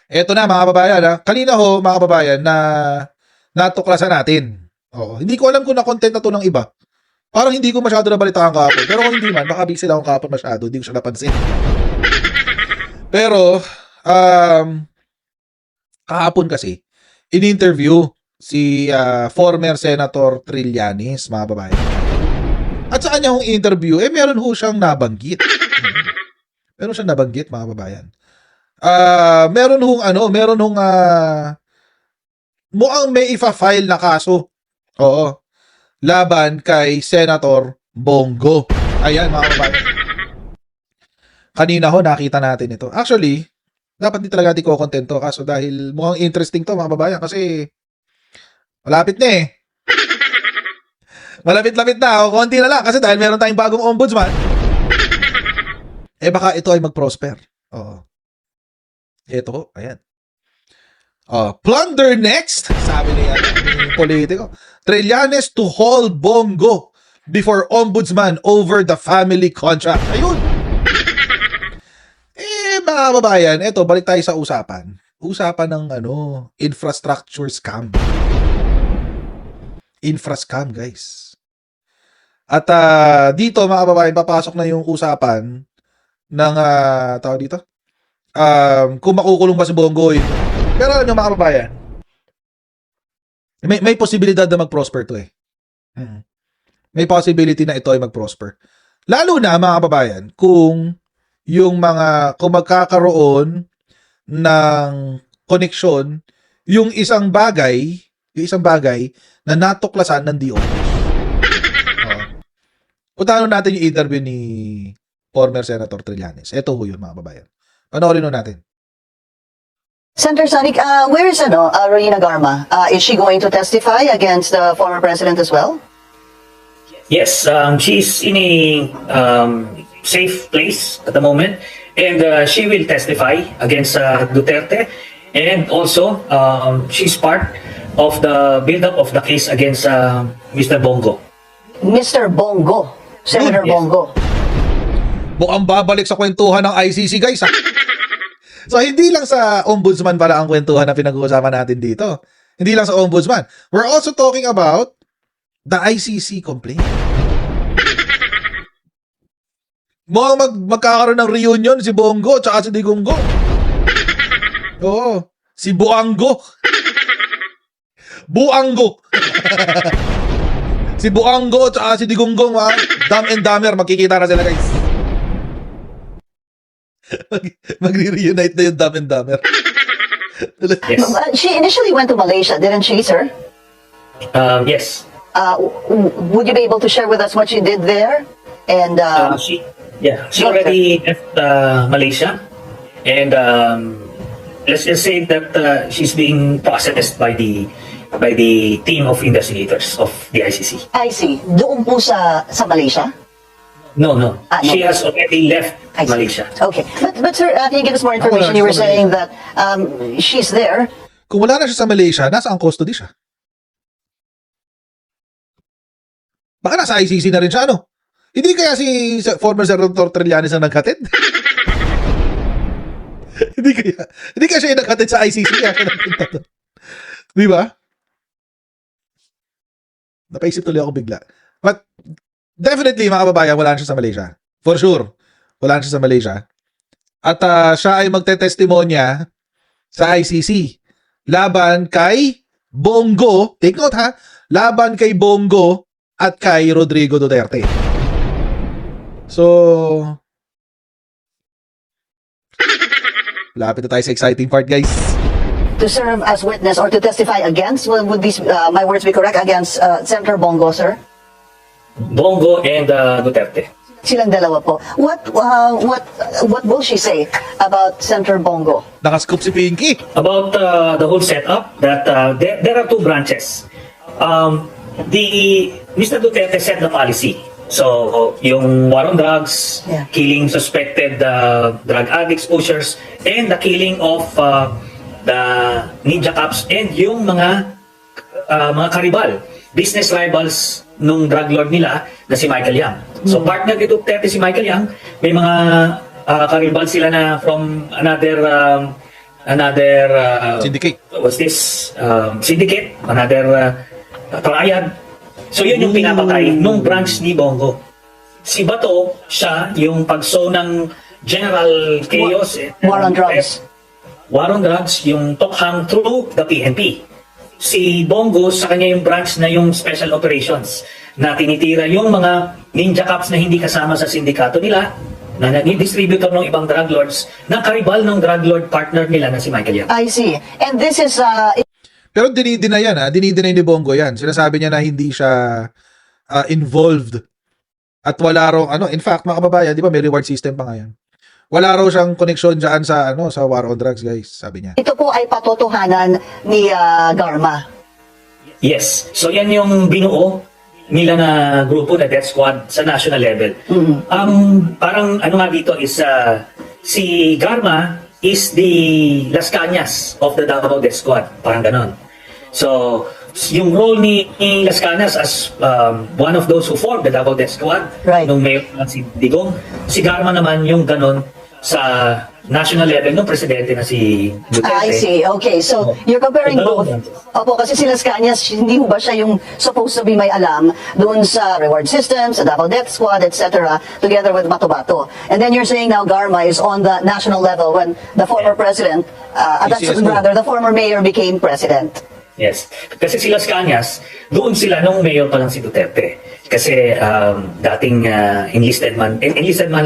Eto na mga kababayan, ha? Kanina ho mga kababayan na natuklasan natin. Oo. Hindi ko alam kung na-content na to ng iba. Parang hindi ko masyado nabalitaan kahapon. Pero kung hindi man, baka busy lang ako kahapon masyado. Hindi ko siya napansin. Pero, kahapon kasi, in-interview si former Senator Trillanes, mga babae. At sa kanyang interview, meron ho siyang nabanggit. Meron siyang nabanggit, mga babayan. Meron hong mukhang may ifa-file na kaso. Oo. Laban kay Senator Bongo. Ayan, mga babayan. Kanina ho, nakita natin ito. Actually, dapat di talaga di ko kontento kaso dahil mukhang interesting to, mga babayan, kasi malapit na eh. Malapit-lapit na. O, konti na lang. Kasi dahil meron tayong bagong ombudsman, baka ito ay mag-prosper. Oo. Ito, ayan. Plunder next, sabi niya ng politiko. Trillanes to haul Bongo before ombudsman over the family contract. Ayun. Mga kababayan, ito, balik tayo sa usapan. Usapan ng infrastructure scam. Infrascam, guys. At dito, mga kababayan, papasok na yung usapan ng tawag dito. Kung makukulong ba si Bongo. Pero ano, mga kababayan, may posibilidad na mag-prosper to eh. May possibility na ito ay mag-prosper. Lalo na, mga kababayan, kung magkakaroon ng koneksyon yung isang bagay na natuklasan ng DOJ. Puntahan natin yung interview ni former Senator Trillanes. Ito ho yun, mga babayan. Panoorin ho natin. Senator Sonic, where is Rowena Garma? Is she going to testify against the former president as well? Yes, she's in a safe place at the moment, and she will testify against Duterte, and also she's part of the build-up of the case against Mr. Bongo. Mr. Bongo, Senator Yes. Bongo. Mukhang babalik sa kwentuhan ng ICC, guys. So, hindi lang sa ombudsman pala ang kwentuhan na pinag-uusapan natin dito. Hindi lang sa ombudsman. We're also talking about the ICC complaint. Mukhang magkakaroon ng reunion si Bongo tsaka si Digonggo. Oo. Si Buanggo. Buanggo. Si Buanggo tsaka si Digonggo, Dumb and Dumber, magkikita na sila, guys. Magre-reunite na yung Dumb and Dumber. Yes. She initially went to Malaysia, didn't she, sir? Yes. Would you be able to share with us what she did there? And She already left Malaysia, and let's just say that she's being processed by the team of investigators of the ICC. I see. Doon po sa Malaysia? No. No. She has already left I see. Malaysia. Okay. But sir, can you give us more information? You were saying that she's there. Kung wala na siya sa Malaysia, nasa ang custody siya. Baka nasa ICC na rin siya, ano? Hindi kaya si former Senator Trillanes ang naghatid? Hindi kaya siya yung naghatid sa ICC kaya siya nagpunta doon. Di ba? Napaisip tuloy ako bigla. But definitely, mga kababayan, wala na siya sa Malaysia. For sure. Wala na siya sa Malaysia. At siya ay magte-testimonya sa ICC. Laban kay Bongo. Take note, ha? Laban kay Bongo at kay Rodrigo Duterte. So, lapit na tayo sa exciting part, guys. To serve as witness or to testify against, would these my words be correct, against Senator Bongo, sir? Bongo and Duterte. Silang dalawa po. What will she say about Senator Bongo? Nakascoop si Pinky. About the whole setup, that there are two branches. Mr. Duterte set the policy. So, yung war on drugs, Yeah. killing suspected drug addicts, pushers, and the killing of the ninja cops and yung mga karibal, business rivals nung drug lord nila na si Michael Yang. So, partner ni Duterte si Michael Yang, may mga karibal sila na from another another Syndicate. what's this syndicate, another triad. So yun yung pinapatay nung branch ni Bongo. Si Bato, siya yung pagso ng general chaos. War on drugs. War on drugs, yung Tokhang through the PNP. Si Bongo, sa kanya yung branch na yung special operations na tinitira yung mga ninja cops na hindi kasama sa sindikato nila, na naging distributor ng ibang drug lords, na karibal ng drug lord partner nila na si Michael Yap. I see. And this is Pero dinideny yan, dinideny ni Bongo yan. Sinasabi niya na hindi siya involved. At wala raw, in fact, mga kababayan, di ba may reward system pa nga yan. Wala raw siyang connection dyan sa, sa war on drugs, guys, sabi niya. ito po ay patotohanan ni Garma. Yes. So yan yung binuo nila na grupo na Death Squad sa national level. Parang ano nga dito is si Garma is the Las Cañas of the Davao Death Squad. Parang ganon. So, yung role ni Las Cañas as one of those who formed the Davao Death Squad, Right. nung mayor si Digong, si Garma naman yung ganon sa national level ng presidente na si Duterte. I see. Okay. So, you're comparing both. Opo, kasi si Las Cañas, hindi ho ba siya yung supposed to be may alam doon sa reward system, sa Davao Death Squad, etc., together with Bato-Bato. And then you're saying now Garma is on the national level when the former president, the former mayor became president. Yes. Kasi si Las Cañas, doon sila nung mayor pa lang si Duterte. Kasi dating enlisted man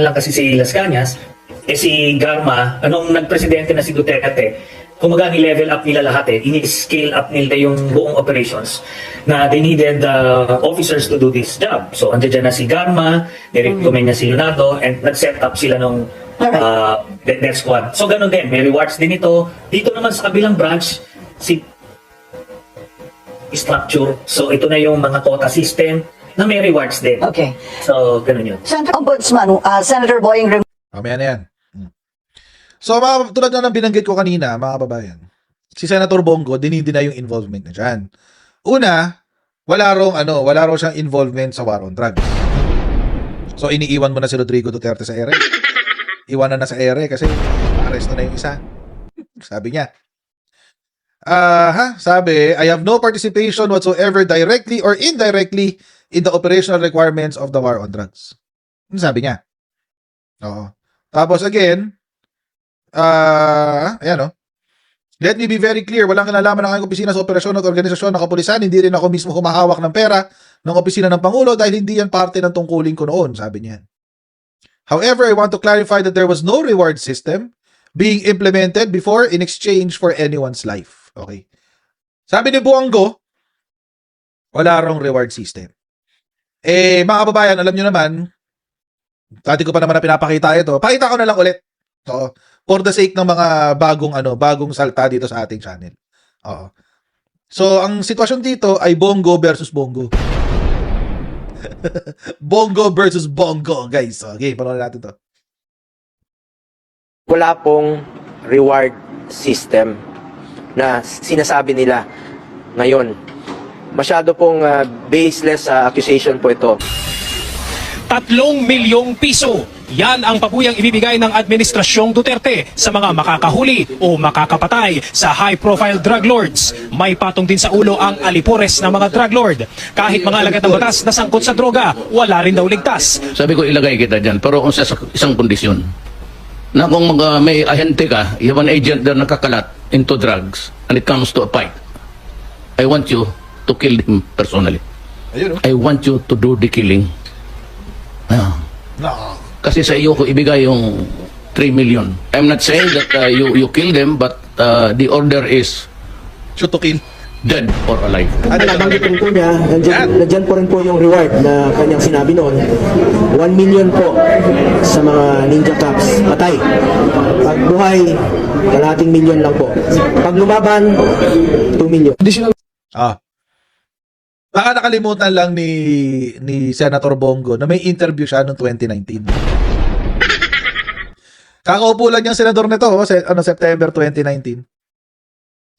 lang kasi si Las Cañas, si Garma, anong nagpresidente na si Duterte, kumaga ni-level up nila lahat ini-scale up nila yung buong operations na they needed officers to do this job. So, andyan na si Garma, nirecommend niya si Leonardo, and nag-set up sila nung Death Squad. So, ganun din. May rewards din ito. Dito naman sa kabilang branch, si structure. So, ito na yung mga quota system na may rewards din. Okay. So, ganun yun. Senator Ombudsman, Senator Boying Mamaya na yan. So, tulad na ng binanggit ko kanina, mga kababayan, si Senator Bongo, dinideny yung involvement na dyan. Una, wala raw siyang involvement sa war on drugs. So, iniiwan mo na si Rodrigo Duterte sa ere. Iwanan na sa ere kasi arrest na yung isa. Sabi niya. Sabi, I have no participation whatsoever directly or indirectly in the operational requirements of the war on drugs. Sabi niya. Oo. Tapos again, let me be very clear, walang kinalaman ng aking opisina sa operasyon at organisasyon ng kapulisan, hindi rin ako mismo humahawak ng pera ng opisina ng Pangulo dahil hindi yan parte ng tungkulin ko noon, sabi niya. However, I want to clarify that there was no reward system being implemented before in exchange for anyone's life. Okay. Sabi ni Buanggo, wala rong reward system. Mga kababayan, alam nyo naman, dati ko pa naman na pinapakita ito. Pakita ko na lang ulit. So, for the sake ng mga bagong salta dito sa ating channel. Oo. So, ang sitwasyon dito ay Bongo versus Bongo. Bongo versus Bongo, guys. Okay, panoorin natin to. Wala pong reward system na sinasabi nila ngayon. Masyado pong baseless accusation po ito. 3 milyong piso. Yan ang pabuyang ibibigay ng Administrasyong Duterte sa mga makakahuli o makakapatay sa high-profile drug lords. May patong din sa ulo ang alipores ng mga drug lord. Kahit mga lagat ng batas na sangkot sa droga, wala rin daw ligtas. Sabi ko ilagay kita dyan, pero kung sa isang kondisyon, na kung may ahente ka, you have an agent na nakakalat into drugs, and it comes to a fight, I want you to kill him personally. Ayun, I want you to do the killing. No. Kasi sa iyo ko ibigay yung 3 million. I'm not saying that you kill them, but the order is Shoot to kill. dead or alive. Nabanggitin po niya, nandyan po rin po yung reward na kanyang sinabi noon. 1 million po sa mga ninja cops patay. Pag buhay, kalahating milyon lang po. Pag lumaban, 2 million. Baka nakalimutan lang ni Senator Bongo na may interview siya noong 2019. Kakaupo lang niyang senador nito, September 2019.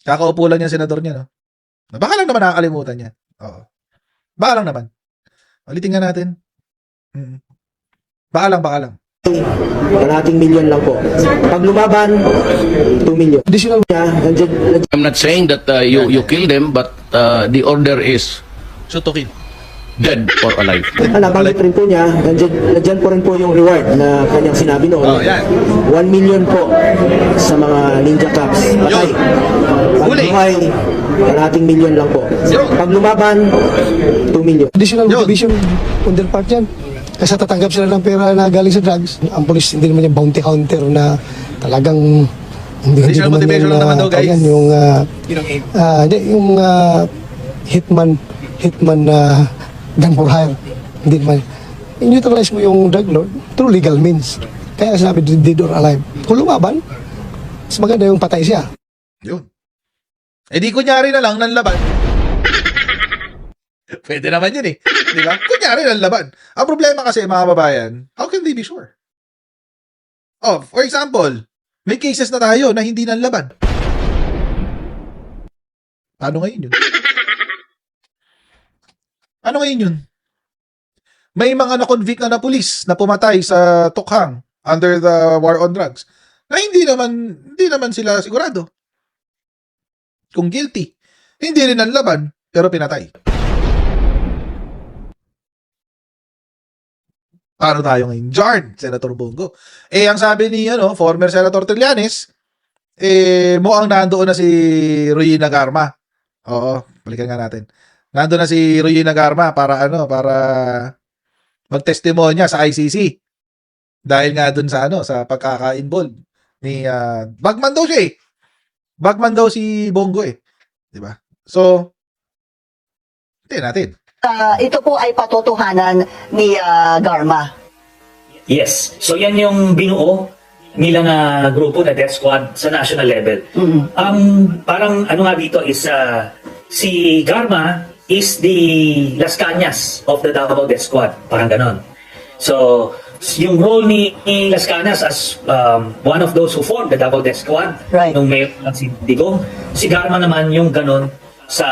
Kakaupo lang niyang senador niya, no? Baka lang naman nakakalimutan niya. Oo. Baka lang naman. Ulitin nga natin. Baka lang. kalahating milyon lang po. Pag lumaban, 2 milyon. Additional niya, nandiyan I'm not saying that you kill them, but the order is Shoot to kill. dead or alive. nabanggit rin po niya, nandiyan po rin po yung reward na kanyang sinabi noon. Oh, yan. 1 million po sa mga ninja cops. Patay. Pag Huli. buhay, kalahating milyon lang po. Yun. Pag lumaban, 2 milyon. Additional Yun. motivation on their part yan. Kasi tatanggap sila ng pera na galing sa drugs. Ang police hindi naman yung bounty hunter na talagang hindi Additional naman motivation yan, lang naman daw, guys. yan, yung hitman na gun for hire. Hindi naman. I-neutralize mo yung drug lord through legal means. Kaya sabi, dead or alive. Kung lumaban, mas maganda yung patay siya. Yun. Eh di kunyari na lang ng laban. Pwede naman yun eh. Di ba? Kunyari ng laban. Ang problema kasi mga babayan, how can they be sure? Oh, for example, may cases na tayo na hindi ng laban. Paano ngayon yun? Ano ngayon yun? May mga na-convict na pulis na pumatay sa Tukhang under the war on drugs na hindi naman sila sigurado kung guilty. Hindi rin ang laban, pero pinatay. Paano tayo ngayon? Jarn, Senator Bongo. Eh, ang sabi ni former Senator Trillanes, mukhang nandoon na si Ruina Garma. Oo, balikan nga natin. Nandoon na si Ruina Garma para magtestimonya sa ICC. Dahil nga dun sa sa pagkaka-involve ni Bagman daw siya eh. Bagman daw si Bongo eh. 'Di ba? So, tingnan natin. Ito po ay patotohanan ni Garma. Yes. So yan yung binuo nilang grupo na Death Squad sa national level. Parang ano nga dito is si Garma is the Las Cañas of the Davao Death Squad. Parang ganon. So, yung role ni Las Cañas as one of those who formed the Davao Death Squad, Right. nung mayor lang si Digong, si Garma naman yung ganon sa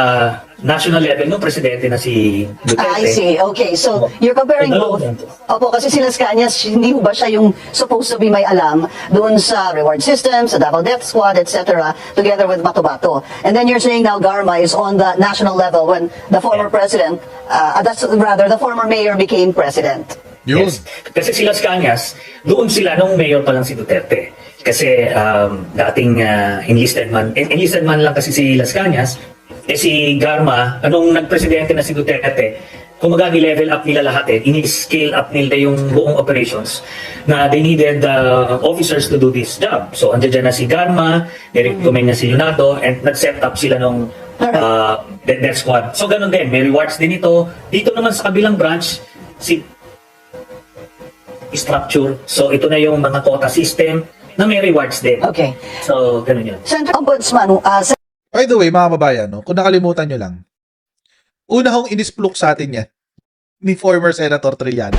national level ng presidente na si Duterte. I see. Okay. So, you're comparing both. Opo, kasi si Las Cañas, hindi ba siya yung supposed to be may alam doon sa reward system, sa Davao Death Squad, etc., together with Matobato. And then you're saying now Garma is on the national level when the former president, the former mayor became president. Yun. Yes. Kasi si Las Cañas, doon sila nung mayor pa lang si Duterte. Kasi dating enlisted man lang kasi si Las Cañas, si Garma, anong nagpresidente na si Duterte, kumaga ni-level up nila lahat ini-scale up nila yung buong operations na they needed officers to do this job. So, andyan na si Garma, nirecommend na si Leonardo, and nag-set up sila nung Death Squad. So, ganun din, may rewards din ito. Dito naman sa kabilang branch, si structure. So, ito na yung mga quota system na may rewards din. Okay. So, ganun yun. Senator Ombudsman, By the way, mga kababayan, kung nakalimutan nyo lang, una hong inisplok sa atin yan ni former Senator Trillanes.